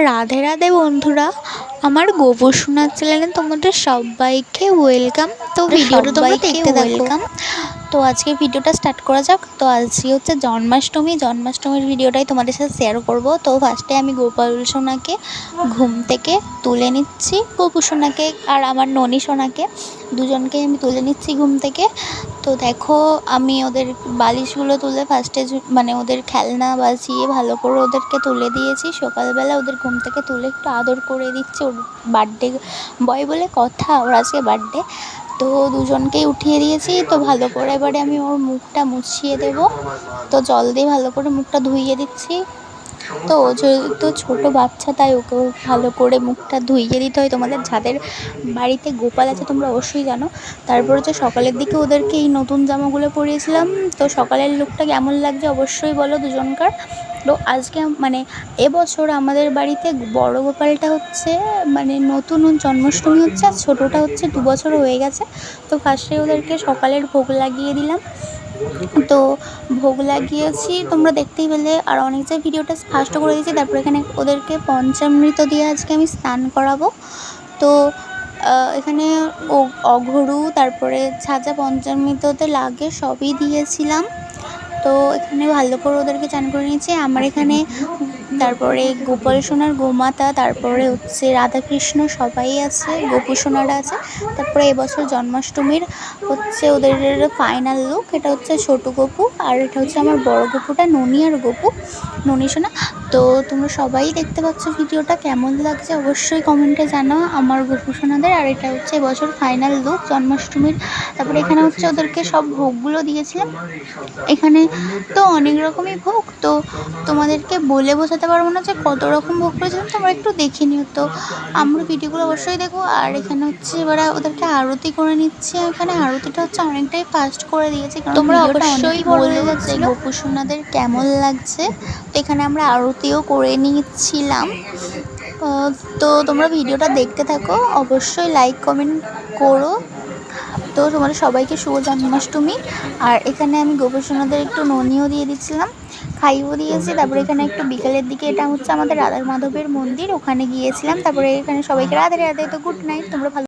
রাধে রাধে বন্ধুরা, আমার গোবর সোনার চ্যানেলে তোমাদের সবাইকে ওয়েলকাম। তো ভিডিওটা তোমরা দেখতে ওয়েলকাম। তো আজকে ভিডিওটা স্টার্ট করা যাক। তো আজকে হচ্ছে জন্মাষ্টমীর ভিডিওটাই তোমাদের সাথে শেয়ার করব। তো ফার্স্টে আমি গোপাল সোনাকে ঘুম থেকে তুলে নিচ্ছি, গোপু সোনাকে আর আমার ননি সোনাকে দুজনকে আমি তুলে নিচ্ছি ঘুম থেকে। তো দেখো আমি ওদের বালিশগুলো তুলে ফার্স্টে মানে ওদের খেলনা বাজিয়ে ভালো করে ওদেরকে তুলে দিয়েছি। সকালবেলা ওদের ঘুম থেকে তুলে একটু আদর করে দিচ্ছি, ওর বার্থডে বয় বলে কথা, ওর আজকে বার্থডে। তো দুজনকেই উঠিয়ে দিয়েছি। তো ভালো করে এবারে আমি ওর মুখটা মুছিয়ে দেবো। তো জল দিয়ে ভালো করে মুখটা ধুইয়ে দিচ্ছি। তো ও যেহেতু ছোটো বাচ্চা তাই ওকে ভালো করে মুখটা ধুইয়ে দিতে হয়। তোমাদের যাদের বাড়িতে গোপাল আছে তোমরা অবশ্যই জানো। তারপর হচ্ছে সকালের দিকে ওদেরকে এই নতুন জামাগুলো পরিয়েছিলাম। তো সকালের লুকটা কেমন লাগছে অবশ্যই বলো দুজনকার। তো আজকে মানে এবছর আমাদের বাড়িতে বড় গোপালটা হচ্ছে মানে নতুন জন্মাষ্টমী হচ্ছে, আর ছোটোটা হচ্ছে 2 বছর হয়ে গেছে। তো ফার্স্টে ওদেরকে সকালের ভোগ লাগিয়ে দিলাম। তো ভোগ লাগিয়েছি তোমরা দেখতেই পেলে, আর অনেক যে ভিডিওটা ফাস্ট করে দিয়েছি। তারপর এখানে ওদেরকে পঞ্চামৃত দিয়ে আজকে আমি স্নান করাবো। তো এখানে অঘরু তারপরে ছাঁচা পঞ্চামৃততে লাগে সবই দিয়েছিলাম। তো এখানে ভালো করে ওদেরকে চান করে নিয়েছি। আমার এখানে তারপরে গোপাল সোনার গোমাতা, তারপরে হচ্ছে রাধাকৃষ্ণ সবাই আছে, গোপু সোনারা আছে। তারপরে এবছর জন্মাষ্টমীর হচ্ছে ওদের ফাইনাল লুক, এটা হচ্ছে ছোটো গোপু আর এটা হচ্ছে আমার বড় গোপুটা ননি আর গোপু ননি সোনা। তো তোমরা সবাই দেখতে পাচ্ছ ভিডিওটা কেমন লাগছে অবশ্যই কমেন্টে জানাও আমার গোপু সোনাদের। আর এটা হচ্ছে এবছর ফাইনাল লুক জন্মাষ্টমীর। তারপরে এখানে হচ্ছে ওদেরকে সব ভোগগুলো দিয়েছিলাম। এখানে তো অনেক রকমই ভোগ, তো তোমাদেরকে বলে বোঝাতে পারবো না যে কত রকম ভোগ করেছিলাম, তোমরা একটু দেখে নিও। তো আমরা ভিডিওগুলো অবশ্যই দেখো। আর এখানে হচ্ছে এবার ওদেরকে আরতি করে নিচ্ছে। এখানে আরতিটা হচ্ছে অনেকটাই ফাস্ট করে দিয়েছে, কারণ তোমরা অবশ্যই বলে যাচ্ছে গোপু সোনাদের কেমন লাগছে। তো এখানে আমরা আরতিও করে নিচ্ছিলাম। তো তোমরা ভিডিওটা দেখতে থাকো, অবশ্যই লাইক কমেন্ট করো। তো তোমাদের সবাইকে শুভ জন্মাষ্টমী। আর এখানে আমি গোপু সোনাদের একটু ননিও দিয়ে দিচ্ছিলাম, খাইও দিয়েছি। তারপরে এখানে একটু বিকেলের দিকে এটা হচ্ছে আমাদের রাধা মাধবের মন্দির, ওখানে গিয়েছিলাম। তারপরে এখানে সবাইকে রাধে রাধে। তো গুড নাইট, তোমরা ভালো